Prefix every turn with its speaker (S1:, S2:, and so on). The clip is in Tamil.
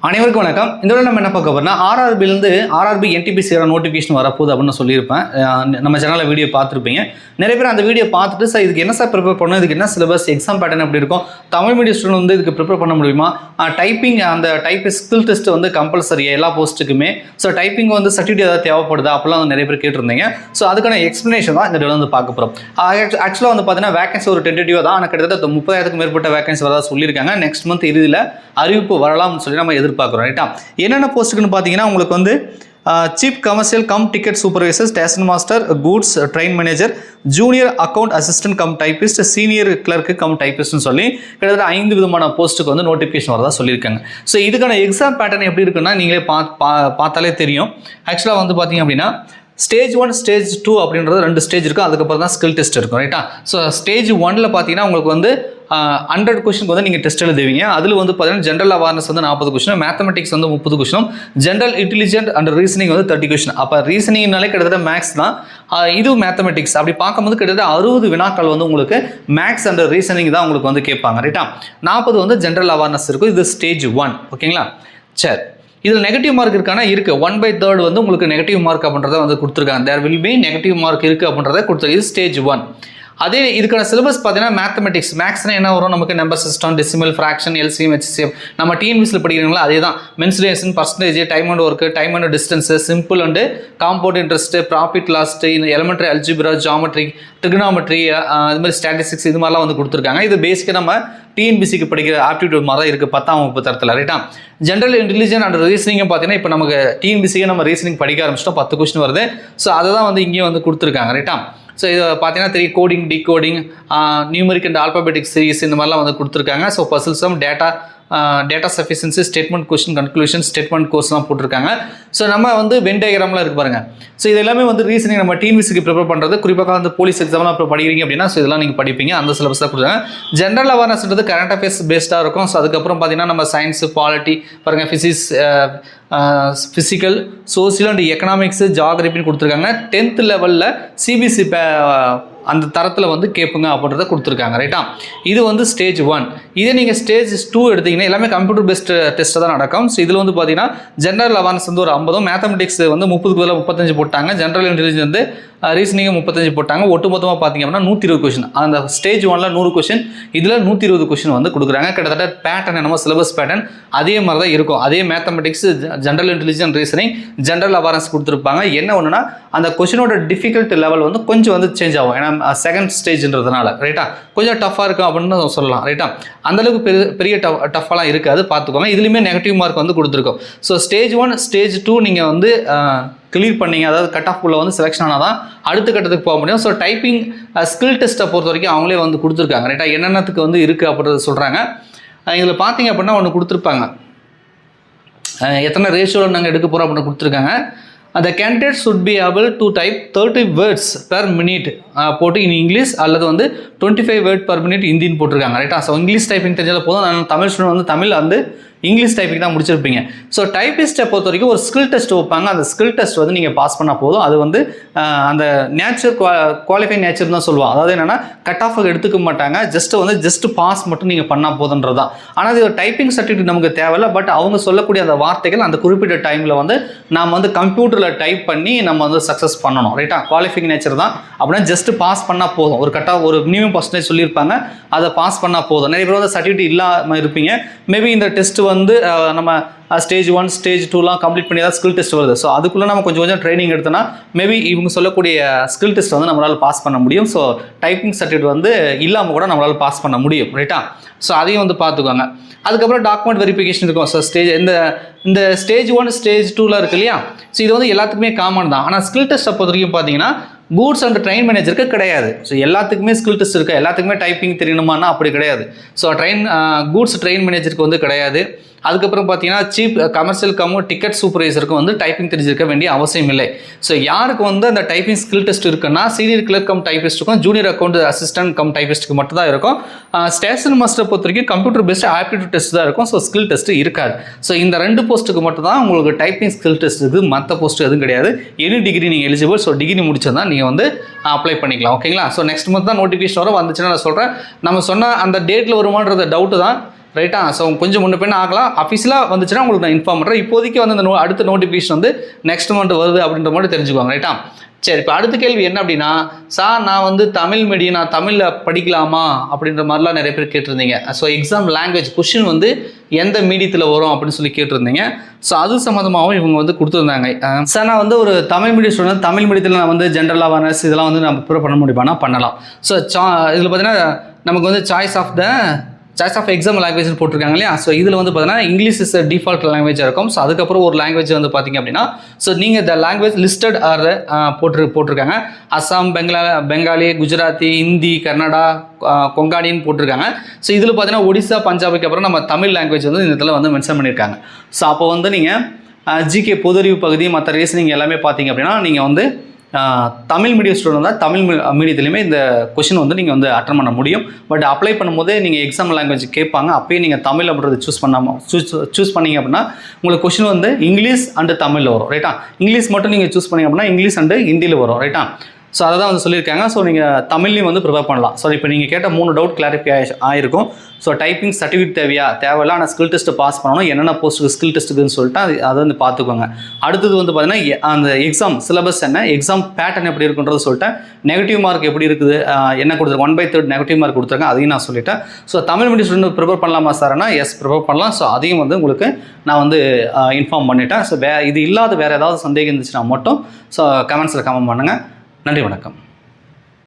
S1: அனைவருக்கும் வணக்கம். இந்த விட நம்ம என்ன பார்க்க போறோம்னா ஆர்ஆர்பிலேருந்து ஆர்ஆர்பி என்டிபிசியோட நோட்டிஃபிகேஷன் வரப்போகுது அப்படின்னு சொல்லியிருப்பேன். நம்ம சேனலில் வீடியோ பார்த்துருப்பீங்க. நிறைய பேர் அந்த வீடியோ பார்த்துட்டு சார் இதுக்கு என்ன சார் ப்ரிப்பேர் பண்ணணும், இதுக்கு என்ன சிலபஸ், எக்ஸாம் பேட்டர்ன் எப்படி இருக்கும், தமிழ் மீடியம் ஸ்டூடெண்ட் வந்து இதுக்கு ப்ரிப்பேர் பண்ண முடியுமா, டைப்பிங் அந்த ஸ்கில் டெஸ்ட் வந்து கம்பல்சரி எல்லா போஸ்ட்டுக்குமே, ஸோ டைப்பிங் வந்து சர்டிஃபிகேட் ஏதாவது தேவைப்படுதா அப்படிலாம் வந்து நிறைய பேர் கேட்டிருந்தீங்க. ஸோ அதுக்கான எக்ஸ்ப்ளனேஷன் தான் இந்த வீடியோ வந்து பார்க்க போகிறோம். ஆக்சுவலாக வந்து பார்த்தீங்கன்னா வேகன்சி ஒரு டென்டேட்டிவாக தான், ஆனால் கிட்டத்தட்ட 30,000க்கும் மேற்பட்ட வேகன்சி வரதா சொல்லியிருக்காங்க. நெக்ஸ்ட் மந்த் இறுதியில் அறிவிப்பு வரலாம்னு சொல்லி நம்ம எதிர்பார்க்குறோம். ரைட்டா, என்னென்ன போஸ்ட்டுக்குன்னு பார்த்தீங்கன்னா உங்களுக்கு வந்து chief commercial cum ticket supervisor, station master, goods train manager, junior account assistant cum typist, senior clerk cum டைப்பிஸ்ட்னு சொல்லி கிட்டத்தட்ட 5 விதமான போஸ்ட்டுக்கு வந்து நோட்டிஃபிகேஷன் வரதா சொல்லியிருக்காங்க. ஸோ இதுக்கான எக்ஸாம் பேட்டர்ன் எப்படி இருக்குன்னா நீங்களே பார்த்தாலே தெரியும். ஆக்சுவலாக வந்து பார்த்தீங்க அப்படின்னா ஸ்டேஜ் 1 ஸ்டேஜ் 2 அப்படின்றது 2 ஸ்டேஜ் இருக்கும். அதுக்கப்புறம் தான் ஸ்கில் டெஸ்ட் இருக்கும். ரைட்டா, ஸோ ஸ்டேஜ் 1ல் பார்த்தீங்கன்னா உங்களுக்கு வந்து 100 கொஸ்டினுக்கு வந்து நீங்கள் டெஸ்ட் எழுதுவீங்க. அதில் வந்து பார்த்தீங்கன்னா ஜென்ரல் அவேர்னஸ் வந்து 40 கொஸ்டின், மேத்தமெட்டிக்ஸ் வந்து 30 கொஸ்டினும், ஜென்ரல் இன்டெலிஜென்ட் அண்ட் ரீசனிங் வந்து 30 கொஸ்டின். அப்போ ரீசனிங்னாலே கிட்டத்தட்ட மேக்ஸ் தான், இதுவும் மேத்தமெட்டிக்ஸ். அப்படி பார்க்கும்போது கிட்டத்தட்ட 60 வினாக்கள் வந்து உங்களுக்கு மேக்ஸ் அண்ட் ரீசனிங் தான் உங்களுக்கு வந்து கேட்பாங்க. ரைட்டா, 40 வந்து ஜென்ரல் அவேர்னஸ் இருக்கும். இது ஸ்டேஜ் 1. ஓகேங்களா, சரி. இதில் நெகட்டிவ் மார்க் இருக்கானா இருக்குது. 1/3 வந்து உங்களுக்கு நெகட்டிவ் மார்க் அப்படின்றத வந்து கொடுத்துருக்காங்க. There will be negative mark இருக்குது அப்படின்றத கொடுத்துருக்கு. இது ஸ்டேஜ் 1. அதே இதுக்கான சிலபஸ் பார்த்தீங்கன்னா மேத்தமெட்டிக்ஸ், மேக்ஸ்னா என்ன வரும் நமக்கு, number system, decimal, fraction, LCM, HCM, நம்ம டிஎன்பிஎஸ்சியில் படிக்கிறீங்களா அதே தான். Mensuration, percentage, time and work, time and distance, simple and compound interest, profit last, இந்த எலிமெண்ட்ரி அல்ஜிப்ரா, ஜாமெட்ரி, ட்ரிகனாமெட்ரி, இது மாதிரி ஸ்டாட்டிஸ்டிக்ஸ், இது மாதிரிலாம் வந்து கொடுத்துருக்காங்க. இது பேசிக்காக நம்ம டிஎன்பிசிக்கு படிக்கிற ஆப்டிடியூட் மாதிரி தான் இருக்குது 10ஆம் வகுப்பு தரத்தில். ரைட்டா, ஜென்ரல் இன்டெலிஜென்ட் அண்ட் ரீசனிங்கும் பார்த்தீங்கன்னா இப்போ நமக்கு டிஎன்பிசிக்கு நம்ம ரீசனிங் படிக்க ஆரம்பிச்சிட்டோம். 10 கொஸ்டின் வருது. ஸோ அதை தான் வந்து இங்கேயும் வந்து கொடுத்துருக்காங்க. ரைட்டா, ஸோ இது பார்த்தீங்கன்னா 3 coding, decoding, numeric and alphabetic series இந்த மாதிரிலாம் வந்து கொடுத்துருக்காங்க. So puzzle sum, data sufficiency, statement question conclusion, statement கோர்ஸ்லாம் போட்டிருக்காங்க. ஸோ நம்ம வந்து வென் டயக்ராம்லாம் இருக்குது பாருங்கள். ஸோ இது எல்லாமே வந்து ரீசனிங் நம்ம டிஎன்பிசிக்கு ப்ரிப்பேர் பண்ணுறது, குறிப்பாக வந்து போலீஸ் எக்ஸாம்லாம் இப்போ படிக்கிறீங்க அப்படின்னா ஸோ இதெல்லாம் நீங்கள் படிப்பீங்க. அந்த சிலபஸ் தான் கொடுத்தாங்க. ஜென்ரல் அவேர்னஸ்ன்றது கரண்ட் அஃபேர்ஸ் பேஸ்டாக இருக்கும். ஸோ அதுக்கப்புறம் பார்த்தீங்கன்னா நம்ம சயின்ஸு, பாலிட்டி பாருங்கள், ஃபிசிக்கல், சோசியல் அண்ட் எக்கனாமிக்ஸு, ஜாகிரபின்னு கொடுத்துருக்காங்க. 10th லெவலில் சிபிஎஸ்சி அந்த தரத்தில் வந்து கேட்புங்க அப்படின்றத கொடுத்துருக்காங்க. ரைட்டா, இது வந்து ஸ்டேஜ் 1. இதே நீங்கள் ஸ்டேஜ் 2 எடுத்திங்கன்னா எல்லாமே கம்ப்யூட்டர் பேஸ்ட் டெஸ்ட்டு தான் நடக்கும். ஸோ இதில் வந்து பார்த்தீங்கன்னா ஜென்ரல் அவேர்னஸ் வந்து ஒரு 50, மேத்தமெட்டிக்ஸ் வந்து 30க்கு பதிலாக 35 போட்டாங்க, ஜென்ரல் இன்டெலிஜென்ஸ் வந்து ரீசனிங்கு 35 போட்டாங்க. ஒட்டுமொத்தமாக பார்த்தீங்க அப்படின்னா 120 கொஸ்டின். அந்த ஸ்டேஜ் 1ல் 100 கொஸ்டின், இதில் 120 கொஸ்டின் வந்து கொடுக்குறாங்க. கிட்டத்தட்ட பேட்டர்ன் என்னமோ சிலபஸ் பேட்டர்ன் அதே மாதிரி தான் இருக்கும். அதே mathematics, general intelligence, reasoning, general awareness கொடுத்துருப்பாங்க. என்ன ஒன்றுனா அந்த கொஸ்டினோட டிஃபிகல்ட் லெவல் வந்து கொஞ்சம் வந்து சேஞ்ச் ஆகும். ஏன்னா செகண்ட் ஸ்டேஜ்ன்றதுனால. ரைட்டா, கொஞ்சம் டஃப்பாக இருக்கும் அப்படின்னு சொல்லலாம். ரைட்டா, அந்தளவுக்கு பெரிய டஃப்பாலாம் இருக்காது, பார்த்துக்கோங்க. இதுலேயுமே நெகட்டிவ் மார்க் வந்து கொடுத்துருக்கோம். ஸோ ஸ்டேஜ் 1 ஸ்டேஜ் 2 நீங்கள் வந்து கிளியர் பண்ணீங்க, அதாவது கட் ஆஃப் உள்ள வந்து செலெக்ஷன் ஆனால் தான் அடுத்த கட்டத்துக்கு போக முடியும். ஸோ டைப்பிங் ஸ்கில் டெஸ்ட்டை பொறுத்த வரைக்கும் அவங்களே வந்து கொடுத்துருக்காங்க. ரைட்டா, என்னென்னத்துக்கு வந்து இருக்குது அப்படின்றத சொல்கிறாங்க. இதில் பார்த்தீங்க அப்படின்னா ஒன்று கொடுத்துருப்பாங்க, எத்தனை ரேஷியோவில் நாங்கள் எடுக்க போகிறோம் அப்படின்னு கொடுத்துருக்காங்க. The candidate should be able to type 30 words per minute போட்டு இன் இங்கிலீஷ், அல்லது வந்து 25 வேர்ட் பர் மினிட் ஹிந்தின்னு போட்டிருக்காங்க. ரைட்டா, ஸோ இங்கிலீஷ் டைப்பிங் தெரிஞ்சால் போதும். நான் தமிழ் ஸ்டூடெண்ட் வந்து தமிழ் வந்து இங்கிலீஷ் டைப்பிங் தான் முடிச்சிருப்பீங்க. ஸோ டைப்பிஸ்ட்டை பொறுத்த வரைக்கும் ஒரு ஸ்கில் டெஸ்ட் வைப்பாங்க. அந்த ஸ்கில் டெஸ்ட் வந்து நீங்கள் பாஸ் பண்ணால் போதும். அது வந்து அந்த நேச்சர் குவாலிஃபை நேச்சர் தான் சொல்லுவாங்க. அதாவது என்னென்னா கட் ஆஃப் எடுத்துக்க மாட்டாங்க, ஜஸ்ட் பாஸ் மட்டும் நீங்கள் பண்ணால் போதுன்றது தான். ஆனால் இது டைப்பிங் சர்டிஃபிகேட் நமக்கு தேவையில்லை. பட் அவங்க சொல்லக்கூடிய அந்த வார்த்தைகள் அந்த குறிப்பிட்ட டைமில் வந்து நாம் வந்து கம்ப்யூட்டரில் டைப் பண்ணி நம்ம வந்து சக்ஸஸ் பண்ணணும். ரைட்டா, குவாலிஃபைங் நேச்சர் தான். அப்படின்னா ஜஸ்ட் பாஸ் பண்ணால் போதும். ஒரு கட் ஆஃப் ஒரு மினிமம் பர்சன்டேஜ் சொல்லியிருப்பாங்க, அதை பாஸ் பண்ணால் போதும். நிறைய பேர் வந்து சர்டிஃபிகேட் இல்லாமல் இருப்பீங்க. மேபி இந்த டெஸ்ட் வந்து நம்ம ஸ்டேஜ் 1 ஸ்டேஜ் 2லாம் கம்ப்ளீட் பண்ணி தான் ஸ்கில் டெஸ்ட் வருது. ஸோ அதுக்குள்ளே நம்ம கொஞ்சம் ட்ரைனிங் எடுத்தோன்னா மேபி இவங்க சொல்லக்கூடிய ஸ்கில் டெஸ்ட் வந்து நம்மளால் பாஸ் பண்ண முடியும். ஸோ டைப்பிங் சர்டிஃபிகேட் வந்து இல்லாமல் கூட நம்மளால் பாஸ் பண்ண முடியும். ரைட்டா, ஸோ அதையும் வந்து பார்த்துக்கோங்க. அதுக்கப்புறம் டாக்குமெண்ட் வெரிஃபிகேஷன் இருக்கும். ஸோ இந்த ஸ்டேஜ் 1 ஸ்டேஜ் 2லாம் இருக்கு இல்லையா, ஸோ இது வந்து எல்லாத்துக்குமே காமன் தான். ஆனால் ஸ்கில் டெஸ்ட்டை பொறுத்த வரைக்கும் பார்த்தீங்கன்னா கூட்ஸ் அண்ட் ட்ரெயின் மேனேஜருக்கு கிடையாது. ஸோ எல்லாத்துக்குமே ஸ்கில் டெஸ்ட் இருக்குது, எல்லாத்துக்குமே டைப்பிங் தெரியணுமானா அப்படி கிடையாது. ஸோ கூட்ஸ் ட்ரெயின் மேனேஜருக்கு வந்து கிடையாது. அதுக்கப்புறம் பார்த்தீங்கன்னா சீஃப் கமர்ஷியல் கம் டிக்கெட் சூப்பர்வைசருக்கு வந்து டைப்பிங் தெரிஞ்சிருக்க வேண்டிய அவசியம் இல்லை. ஸோ யாருக்கு வந்து அந்த டைப்பிங் ஸ்கில் டெஸ்ட் இருக்குன்னா சீனியர் கிளர்க் கம் டைப்பிஸ்ட்டுக்கும் ஜூனியர் அக்கௌண்ட் அசிஸ்டன்ட் கம் டைப்பிஸ்ட்டுக்கு மட்டும் தான் இருக்கும். ஸ்டேஷன் மாஸ்டரை பொறுத்த வரைக்கும் கம்ப்யூட்டர் பேஸ்ட் ஆப்டிடியூட் டெஸ்ட் தான் இருக்கும். ஸோ ஸ்கில் டெஸ்ட் இருக்காது. ஸோ இந்த 2 போஸ்ட்டுக்கு மட்டும் தான் உங்களுக்கு டைப்பிங் ஸ்கில் டெஸ்ட் இருக்குது, மற்ற போஸ்ட்டு எதுவும் கிடையாது. எனி டிகிரி நீங்கள் எலிஜிபிள். ஸோ டிகிரி முடிச்சா நீங்கள் வந்து அப்ளை பண்ணிக்கலாம். ஓகேங்களா, ஸோ நெக்ஸ்ட் மந்த் தான் நோட்டிஃபிகேஷன் வரும். வந்துச்சுன்னா நான் சொல்கிறேன். நம்ம சொன்ன அந்த டேட்டில் வருமானது டவுட்டு தான். ரைட்டா. ஸோ கொஞ்சம் முன்ன பின்ன ஆகலாம். அஃபிஷியலாக வந்துச்சுன்னா உங்களுக்கு நான் இன்ஃபார்ம் பண்ணுறேன். இப்போதைக்கு வந்து அந்த அடுத்த நோட்டிஃபிகேஷன் வந்து நெக்ஸ்ட் மந்த் வருது அப்படின்ற மாதிரி தெரிஞ்சுக்குவாங்க. ரைட்டா. சரி, இப்போ அடுத்த கேள்வி என்ன அப்படின்னா, சார் நான் வந்து தமிழ் மீடியம், நான் தமிழில் படிக்கலாமா அப்படின்ற மாதிரிலாம் நிறைய பேர் கேட்டிருந்தீங்க. ஸோ எக்ஸாம் லாங்குவேஜ் கொஷின் வந்து எந்த மீடியத்தில் வரும் அப்படின்னு சொல்லி கேட்டிருந்தீங்க. ஸோ அது சம்மந்தமாகவும் இவங்க வந்து கொடுத்துருந்தாங்க. சார் நான் வந்து ஒரு தமிழ் மீடியம் ஸ்டூடெண்ட், தமிழ் மீடியத்தில் நான் வந்து ஜென்ரல் அவேர்னஸ் இதெல்லாம் வந்து நம்ம ப்ரிப்பேர் பண்ண முடியுமானா பண்ணலாம். ஸோ இதில் பார்த்தீங்கன்னா நமக்கு வந்து சாய்ஸ் ஆஃப் எக்ஸாம் லாங்குவேஜ் போட்டிருக்காங்க இல்லையா. ஸோ இதில் வந்து பார்த்தீங்கன்னா இங்கிலீஷ் இஸ் டிஃபால்ட் லாங்குவேஜாக இருக்கும். ஸோ அதுக்கப்புறம் ஒரு லாங்குவேஜ் வந்து பார்த்தீங்க அப்படின்னா, ஸோ நீங்கள் த லாங்குவேஜ் லிஸ்டட் ஆர் போட்டிருக்காங்க. அஸ்ஸாம், பெங்காலி, குஜராத்தி, ஹிந்தி, கன்னடா, கொங்காடின்னு போட்டிருக்காங்க. ஸோ இதில் பார்த்தீங்கன்னா ஒடிசா, பஞ்சாபுக்கு அப்புறம் நம்ம தமிழ் லாங்குவேஜ் வந்து இந்த இதில் வந்து மென்ஷன் பண்ணியிருக்காங்க. ஸோ அப்போ வந்து நீங்கள் ஜிகே பொதுறிவு பகுதி மற்ற ரீசனிங் எல்லாமே பார்த்தீங்க அப்படின்னா நீங்கள் வந்து தமிழ் மீடியம் ஸ்டூடெண்ட் தான் தமிழ் மீடியத்துலையுமே இந்த கொஷின் வந்து நீங்கள் வந்து அட்டன் பண்ண முடியும். பட் அப்ளை பண்ணும்போது நீங்கள் எக்ஸாம் லாங்குவேஜ் கேட்பாங்க. அப்போயே நீங்கள் தமிழ் அப்படின்றத சூஸ் பண்ணிங்க அப்படின்னா உங்களுக்கு கொஷின் வந்து இங்கிலீஷ் அண்டு தமிழில் வரும். ரைட்டா. இங்கிலீஷ் மட்டும் நீங்கள் சூஸ் பண்ணிங்க அப்படின்னா இங்கிலீஷ் அண்டு ஹிந்தியில் வரும். ரைட்டா. ஸோ அதை தான் வந்து சொல்லியிருக்காங்க. ஸோ நீங்கள் தமிழ்லையும் வந்து ப்ரிப்பேர் பண்ணலாம். ஸோ இப்போ நீங்கள் கேட்ட 3 டவுட் கிளாரிஃபை ஆகிருக்கும். ஸோ டைப்பிங் சர்டிஃபிகேட் தேவையில்லை. ஆனால் ஸ்கில் டெஸ்ட்டு பாஸ் பண்ணணும். என்னென்ன போஸ்ட்டுக்கு ஸ்கில் டெஸ்ட்டுக்குன்னு சொல்லிட்டு அதை வந்து பார்த்துக்கோங்க. அடுத்தது வந்து பார்த்தீங்கன்னா அந்த எக்ஸாம் சிலபஸ் என்ன, எக்ஸாம் பேட்டர்ன் எப்படி இருக்குன்றது சொல்லிட்டேன். நெகட்டிவ் மார்க் எப்படி இருக்குது, என்ன கொடுத்துருக்கேன், 1/3 நெகட்டிவ் மார்க் கொடுத்துருக்கேன், அதையும் நான் சொல்லிட்டேன். So Tamil medium student prepare பண்ணலாமா சார்னா எஸ் ப்ரிப்பேர் பண்ணலாம். ஸோ அதையும் வந்து உங்களுக்கு நான் வந்து இன்ஃபார்ம் பண்ணிட்டேன். ஸோ இது இல்லாத வேறு ஏதாவது சந்தேகம் இருந்துச்சுன்னா மட்டும் ஸோ கமெண்ட்ஸில் கமெண்ட் பண்ணுங்கள். நன்றி, வணக்கம்.